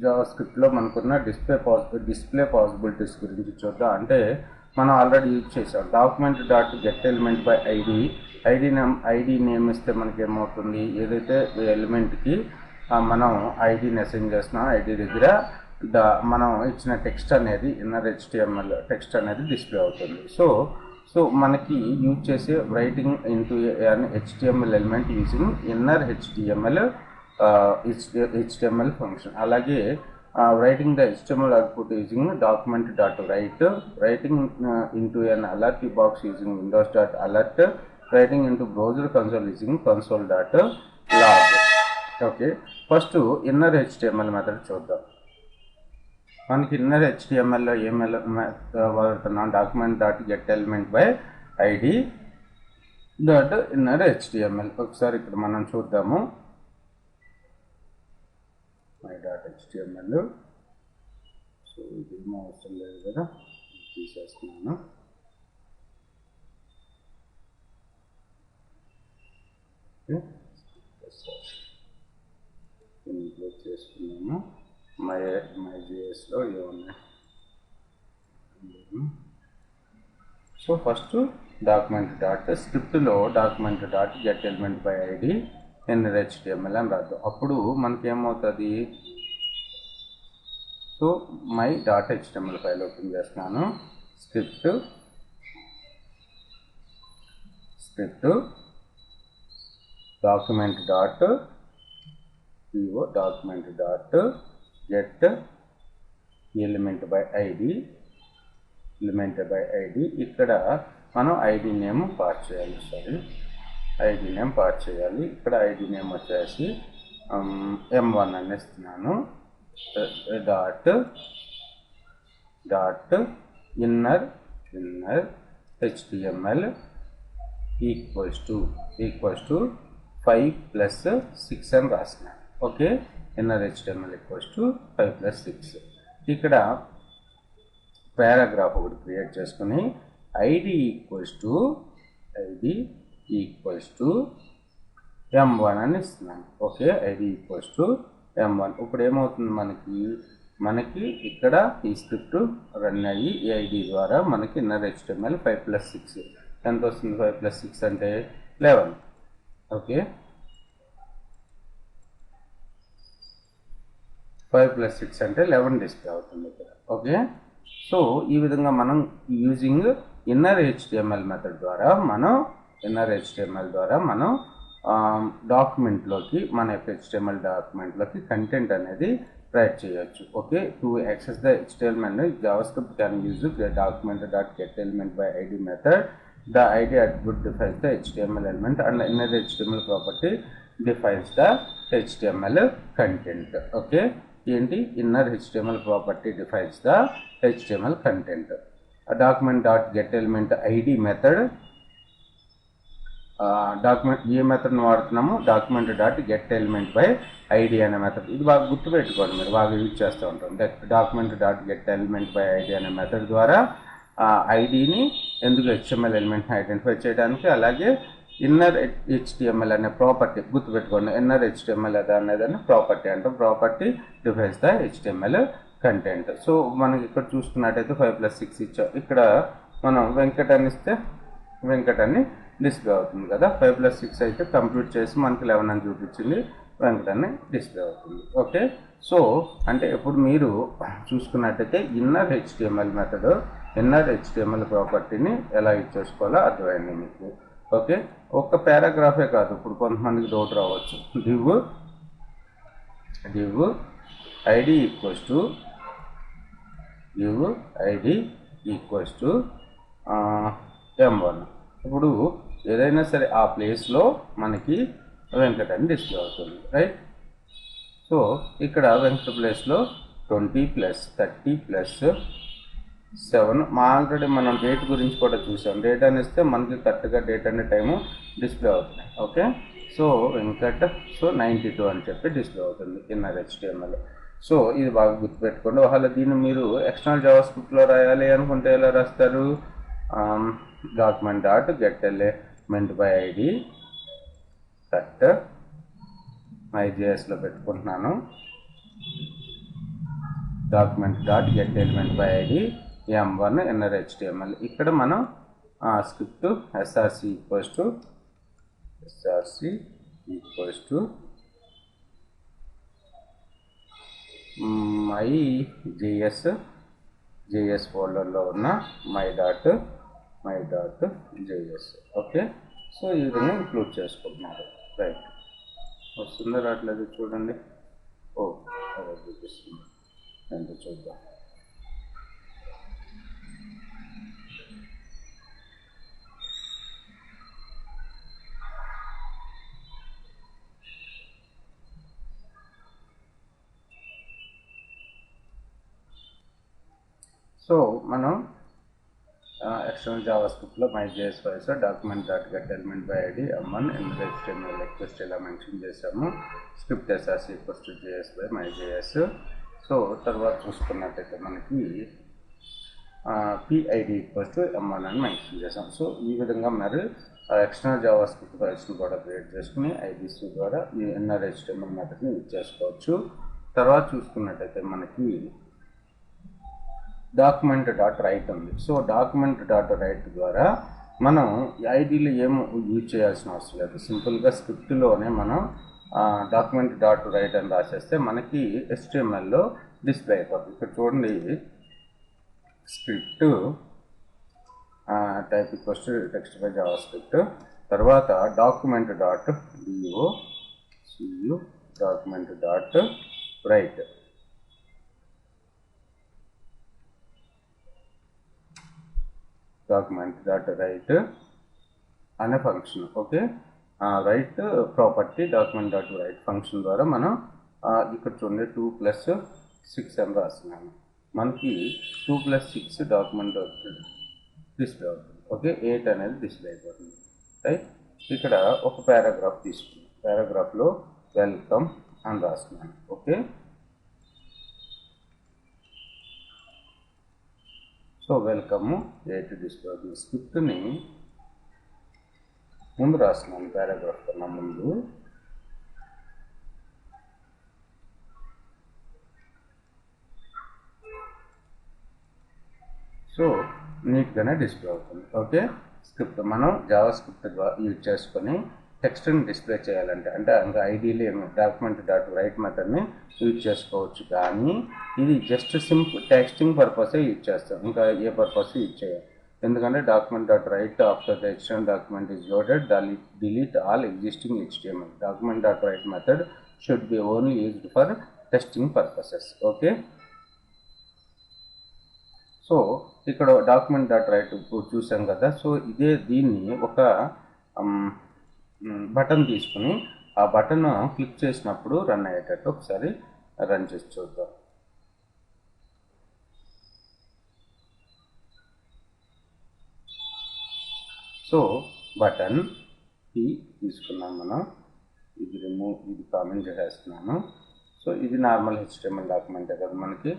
Java స్క్రిప్ట్లో మనకున్న display possibilities గురించి చూద్దాం. అంటే మనం ఆల్రెడీ యూజ్ చేసాం document dot get element by ID name ఇస్తే మనకి ఏమవుతుంది, ఏదైతే ఎలిమెంట్కి మనం ఐడిని అసైన్ చేస్తున్నాం ఐడి దగ్గర మనం ఇచ్చిన టెక్స్ట్ అనేది ఇన్నర్ HTML టెక్స్ట్ అనేది డిస్ప్లే అవుతుంది. సో మనకి యూజ్ చేసే writing into an HTML element using inner HTML function. అలాగే writing the HTML output using document.write, writing into an alert box using windows.alert, writing into browser console using console.log. Okay, first inner HTML method చూద్దాం. మనకి inner HTMLలో ఏం వాడుతున్నాం, document dot get element by ID dot inner HTML. ఒకసారి ఇక్కడ మనం చూద్దాము. my.html. So ఇది అవసరం లేదు కదా, తీసేస్తున్నాను. ఇంక్లూడ్ చేసుకున్నాము. my.js-లో ఏమున్నాయి. సో ఫస్ట్ డాక్యుమెంట్ డాట్ స్క్రిప్ట్లో document dot get element by ID inner HTML అని రాద్దాం. అప్పుడు మనకేమవుతుంది, సో my.html ఫైల్ ఓపెన్ చేస్తున్నాను. Script document dot get element by ID ఇక్కడ మనం ఐడి నేమ్ పాస్ చేయాలి. ఇక్కడ ఐడి నేమ్ వచ్చేసి M1 అని ఇస్తున్నాను. Dot inner HTML equals to 5+6 అని రాసినాను. Okay, inner HTML equals to 5+6. ఇక్కడ పారాగ్రాఫ్ ఒకటి క్రియేట్ చేసుకుని ఐడి ఈక్వల్స్ టు M1 అని ఇస్తున్నాను. Okay, ID equals to M1. ఇప్పుడు ఏమవుతుంది, మనకి ఇక్కడ ఈ స్క్రిప్ట్ రన్ అయ్యి ఈ ఐడి ద్వారా మనకి ఇన్నర్ HTML 5+6 ఎంత వస్తుంది, 5+6 అంటే 11. ఓకే, 5+6 అంటే 11 డిస్ప్లే అవుతుంది ఇక్కడ. ఓకే, సో ఈ విధంగా మనం యూజింగ్ ఇన్నర్ HTML మెథడ్ ద్వారా మనం డాక్యుమెంట్లోకి మన యొక్క HTML డాక్యుమెంట్లోకి కంటెంట్ అనేది రైట్ చేయొచ్చు. Okay, to access the HTML menu, JavaScript can use the document.getElement by ID method. The ID attribute defines the HTML element and inner HTML property defines the HTML content. Okay, ఏంటి, inner HTML property defines the HTML content. document.getElement ID method, ఏ మెథడ్ని వాడుతున్నాము, document.getElement by ID అనే method. ఇది బాగా గుర్తుపెట్టుకోండి, మీరు బాగా యూజ్ చేస్తూ ఉంటాం. document.getElement by ID అనే మెథడ్ ద్వారా ఐడిని ఎందుకు HTML ఎలిమెంట్ని ఐడెంటిఫై చేయడానికి, అలాగే ఇన్నర్ HTML అనే ప్రాపర్టీ గుర్తుపెట్టుకోండి. ఇన్నర్ HTML అనేదాన్ని ప్రాపర్టీ అంటాం. Property defines the HTML content. So మనకి ఇక్కడ చూసుకున్నట్టయితే 5+6 ఇచ్చాం. ఇక్కడ మనం వెంకట్ అని ఇస్తే వెంకట్ అని డిస్ప్లే అవుతుంది కదా. 5+6 అయితే కంప్యూట్ చేసి మనకి 11 అని చూపించింది, వెంకట్ అని డిస్ప్లే అవుతుంది. ఓకే, సో అంటే ఇప్పుడు మీరు చూసుకున్నట్టయితే inner HTML method, inner HTML ప్రాపర్టీని ఎలా యూజ్ చేసుకోవాలో అర్థమైంది మీకు. ఓకే, ఒక్క పారాగ్రాఫే కాదు, ఇప్పుడు కొంతమందికి డౌట్ రావచ్చు. div id equals to M1. ఇప్పుడు ఏదైనా సరే ఆ ప్లేస్లో మనకి వెంకట్ అని డిస్ప్లే అవుతుంది, రైట్. సో ఇక్కడ వెంకట ప్లేస్లో 20+30+7 ఆల్రెడీ మనం డేట్ గురించి కూడా చూసాం. డేట్ అని ఇస్తే మనకి కరెక్ట్గా డేట్ అనే టైము డిస్ప్లే అవుతుంది. ఓకే, సో వెంకట్ 92 అని చెప్పి డిస్ప్లే అవుతుంది ఇన్నర్ HTML. సో ఇది బాగా గుర్తుపెట్టుకోండి. ఒకవేళ దీన్ని మీరు ఎక్స్టర్నల్ జావాస్క్రిప్ట్లో రాయాలి అనుకుంటే ఎలా రాస్తారు, document.getElement by ID cut my.js లో పెట్టుకుంటున్నాను. Document dot get element by ID m1 ఇన్నర్ HTML. ఇక్కడ మనం స్క్రిప్ట్ src equals to my JS ఫోల్డర్లో ఉన్న my dot JS. Okay, so ఈ విధంగా ఇంక్లూడ్ చేసుకుంటున్నారు. రైట్, వస్తుందా రావట్లేదు చూడండి. అదే చూపిస్తుంది, ఎంత చూద్దాం. సో మనం ఎక్స్టర్నల్ జావాస్క్రిప్ట్లో MyJS files document dot get element by ID m1 ఇన్నర్ HTML రిక్వెస్ట్ ఇలా మెన్షన్ చేసాము. Script src equals to JS by MyJS. So తర్వాత చూసుకున్నట్టయితే మనకి PID ఈక్వల్స్ టు m1 అని మెన్షన్ చేసాం. సో ఈ విధంగా మరి ఎక్స్టర్నల్ జావాస్క్రిప్ట్ ఫైల్స్ని కూడా క్రియేట్ చేసుకుని IDC ద్వారా ఈ ఇన్నర్ HTML మెథడ్ని యూజ్ చేసుకోవచ్చు. తర్వాత చూసుకున్నట్టయితే మనకి డాక్యుమెంట్ డాట్ రైట్ ఉంది. సో డాక్యుమెంట్ డాట్ రైట్ ద్వారా మనం ఐడీలో ఏమో యూజ్ చేయాల్సిన అవసరం లేదు. సింపుల్గా స్క్రిప్ట్లోనే మనం డాక్యుమెంట్ డాట్ రైట్ అని రాసేస్తే మనకి HTMLలో డిస్ప్లే అయిపోతుంది. ఇక్కడ చూడండి, script type equals to text by JavaScript, తర్వాత document dot DOCU document dot write. Document dot write అనే function. Okay, write property document dot write function ద్వారా మనం ఇక్కడ చూడండి 2+6 అని రాస్తున్నాను. మనకి 2+6 డాక్యుమెంట్ డిస్ప్లే అవుతుంది. ఓకే, 8 అనేది డిస్ప్లే అయిపోతుంది. రైట్, ఇక్కడ ఒక పారాగ్రాఫ్ తీసుకున్నాను. పారాగ్రాఫ్లో వెల్కమ్ అని రాస్తున్నాను. ఓకే, సో వెల్కమ్ 8 డిస్ప్లే అవుతుంది. స్క్రిప్ట్ని ముందు రాస్తున్నాను, పారాగ్రాఫ్ కన్నా ముందు. సో నీట్గానే డిస్ప్లే అవుతుంది. ఓకే, స్క్రిప్ట్ మనం జావా స్క్రిప్ట్ యూజ్ చేసుకొని టెక్స్ట్ని డిస్ప్లే చేయాలంటే అంటే ఇంకా ఐడియల్లీ డాక్యుమెంట్ డాట్ రైట్ మెథడ్ని యూజ్ చేసుకోవచ్చు. కానీ ఇది జస్ట్ సింపుల్ టెక్స్టింగ్ పర్పసే యూజ్ చేస్తాం, ఇంకా ఏ పర్పస్ యూజ్ చేయాలి. ఎందుకంటే document dot write after the external document is loaded delete all existing HTML. Document dot write method should be only used for testing purposes. Okay, so ఇక్కడ document dot right చూసాం కదా. So దీన్ని ఒక button తీసుకుని ఆ button click చేసినప్పుడు run అయ్యేటట్టు ఒకసారి రన్ చేసి చూద్దాం. సో బటన్ తీసుకున్నాం మనం. ఇది కామెంట్ చేసేస్తున్నాను. సో ఇది నార్మల్ HTML డాక్యుమెంటే కదా మనకి.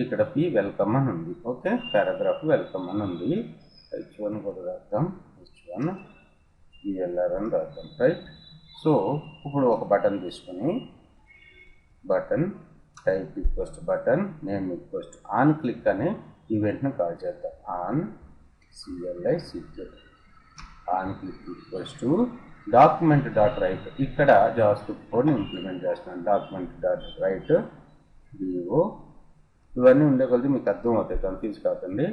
ఇక్కడ వెల్కమ్ అని ఉంది. ఓకే, పారాగ్రాఫ్ వెల్కమ్ అని ఉంది. H1 కూడా రాద్దాం, H1 ELR అని రాద్దాం. రైట్, సో ఇప్పుడు ఒక బటన్ తీసుకుని button type equals to button name equals to on click అనే ఈవెంట్ని కాల్ చేద్దాం. On CLICK on click equals to document dot right. ఇక్కడ జావాస్క్రిప్ట్ కోడ్ని ఇంప్లిమెంట్ చేస్తున్నాను. డాక్యుమెంట్ డాట్ రైట్ DO ఇవన్నీ ఉండే కొద్ది మీకు అర్థం అవుతాయి, కన్ఫ్యూజ్ కాకండి.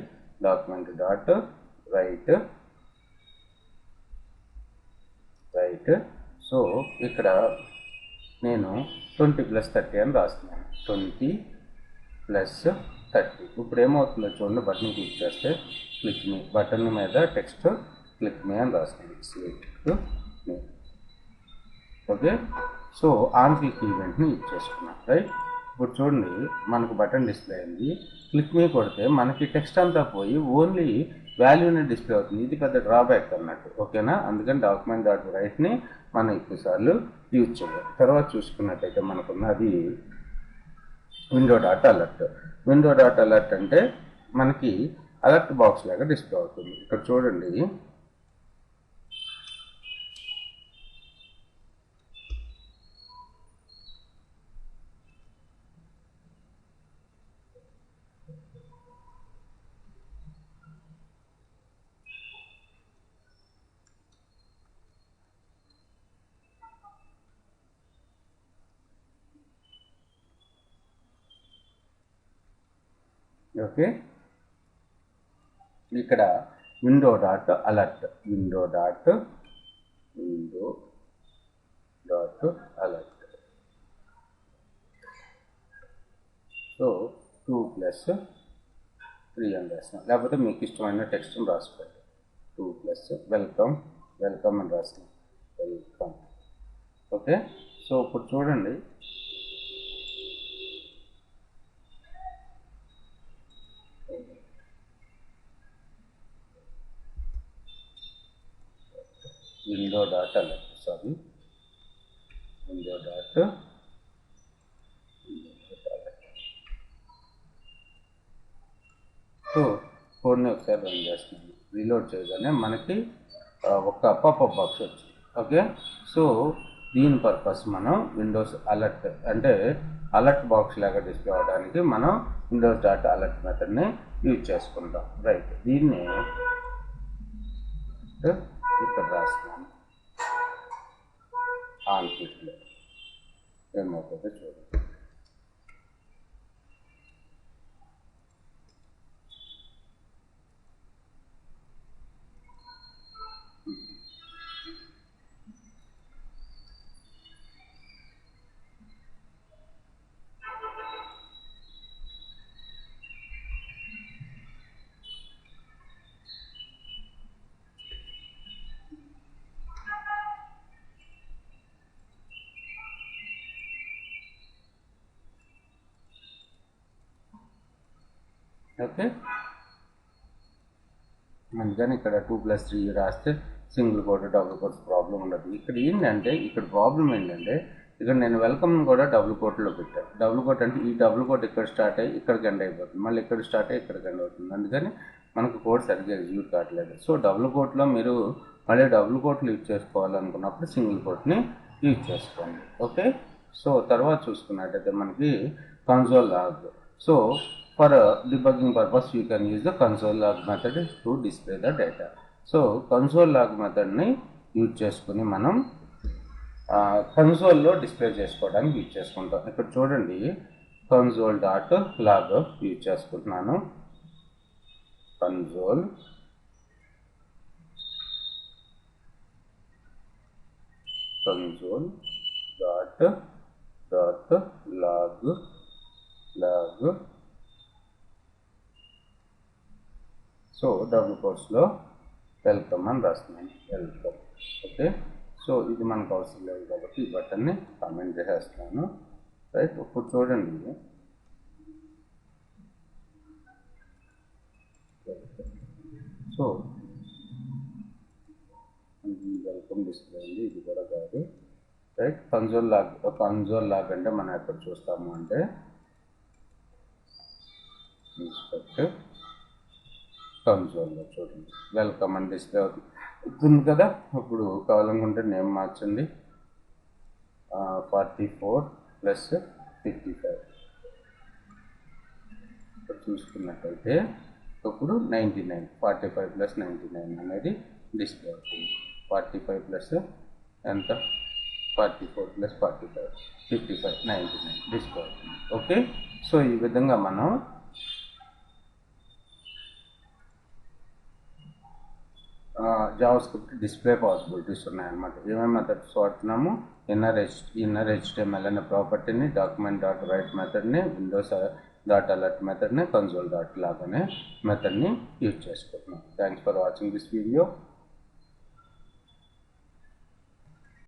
Document dot right. సో ఇక్కడ నేను 20+30 అని రాస్తున్నాను. 20+30. ఇప్పుడు ఏమవుతుందో చూడండి, బటన్ క్లిక్ చేస్తే క్లిక్ మీ బటన్ మీద టెక్స్ట్ క్లిక్ మీ అని రాస్తున్నాను. ఓకే, సో ఆన్ క్లిక్ ఈవెంట్ని యూజ్ చేసుకున్నాం. రైట్, ఇప్పుడు చూడండి మనకు బటన్ డిస్ప్లే అయింది. క్లిక్ మీ కొడితే మనకి టెక్స్ట్ అంతా పోయి ఓన్లీ వాల్యూని డిస్ప్లే అవుతుంది. ఇది పెద్ద డ్రాబ్యాక్ అన్నట్టు. ఓకేనా, అందుకని డాక్యుమెంట్ డాట్ రైట్ని మనం ఎక్కువసార్లు యూజ్ చేయాలి. తర్వాత చూసుకున్నట్టయితే మనకున్నది window dot alert. Window dot alert అంటే మనకి అలర్ట్ బాక్స్ లాగా డిస్ప్లే అవుతుంది. ఇక్కడ చూడండి, ఓకే, ఇక్కడ window dot alert, window dot alert. So 2+3 అని రాసినాం, లేకపోతే మీకు ఇష్టమైన టెక్స్ట్ని రాసుకోండి. 2+ వెల్కమ్ అని రాసినాం, వెల్కమ్. ఓకే, సో ఇప్పుడు చూడండి, window dot alert, window dot alert. So కోడ్ని ఒకసారి రన్ చేస్తున్నాను, రీలోడ్ చేయగానే మనకి ఒక పాపప్ బాక్స్ వచ్చింది. ఓకే, సో దీని పర్పస్ మనం విండోస్ అలర్ట్ అంటే అలర్ట్ బాక్స్ లాగా డిస్ప్లే అవడానికి మనం విండోస్ డాట్ అలర్ట్ మెథడ్ని యూజ్ చేసుకుంటాం. రైట్, దీన్ని ఇక్కడ రాస్తున్నాను, ఆన్ క్లిక్లో ఏమవుతుందో చూడండి. ఓకే, అందుకని ఇక్కడ 2+3 రాస్తే single quote double quotes problem ఉండదు. ఇక్కడ ఏంటంటే, ఇక్కడ ప్రాబ్లం ఏంటంటే, ఇక్కడ నేను వెల్కమ్ కూడా డబుల్ కోట్లో పెట్టాను. డబుల్ కోట్ అంటే ఈ డబుల్ కోట్ ఇక్కడ స్టార్ట్ అయ్యి ఇక్కడికి ఎండ్ అయిపోతుంది, మళ్ళీ ఇక్కడ స్టార్ట్ అయ్యి ఇక్కడికి ఎండ్ అవుతుంది. అందుకని మనకు కోడ్ సరిగ్గా ఎగ్జిక్యూట్ కావట్లేదు. సో డబుల్ కోట్లో మీరు మళ్ళీ డబుల్ కోట్లు యూజ్ చేసుకోవాలనుకున్నప్పుడు సింగిల్ కోట్ని యూజ్ చేసుకోండి. ఓకే, సో తర్వాత చూసుకున్నట్టయితే మనకి console log. So for debugging purpose you can use the console log method to display the data. So console log మెథడ్ని యూజ్ చేసుకుని మనం కన్సోల్లో డిస్ప్లే చేసుకోవడానికి యూజ్ చేసుకుంటాం. ఇక్కడ చూడండి, console డాట్ లాగ్ యూజ్ చేసుకుంటున్నాను, console dot log so double కోట్స్లో welcome అని రాస్తున్నాను, వెల్కమ్. ఓకే, సో ఇది మనకు అవసరం లేదు కాబట్టి ఈ బటన్ని కామెంట్ చేసేస్తున్నాను. రైట్, ఇప్పుడు చూడండి, సో వెల్కమ్ డిస్ప్లే ఉంది, ఇది కూడా కాదు. రైట్, కన్సోల్ లాగ్ అంటే మనం ఎక్కడ చూస్తాము అంటే ఇన్స్పెక్ట్ కన్సోల్లో చూడండి, వెల్కమ్ అని డిస్ప్లే అవుతుంది కదా. ఇప్పుడు కావాలనుకుంటే నేమ్ మార్చండి, 44 + 55. ఇప్పుడు చూసుకున్నట్టయితే ఇప్పుడు 99, 45 + 99 అనేది డిస్ప్లే అవుతుంది. 45 ప్లస్ ఎంత, 44 + 45, 55, 99 డిస్ప్లే అవుతుంది. ఓకే, సో ఈ విధంగా మనం జావాస్క్రిప్ట్ డిస్ప్లే పాసిబిలిటీస్ ఉన్నాయన్నమాట. ఏమేమి మెథడ్స్ వాడుతున్నాము, ఇన్నర్ HTML అనే ప్రాపర్టీని, డాక్యుమెంట్ డాట్ రైట్ మెథడ్ని, విండోస్ డాట్ అలర్ట్ మెథడ్ని, కన్సోల్ డాట్ లాగ్ అనే మెథడ్ని యూజ్ చేసుకుంటున్నాం. Thanks for watching this video.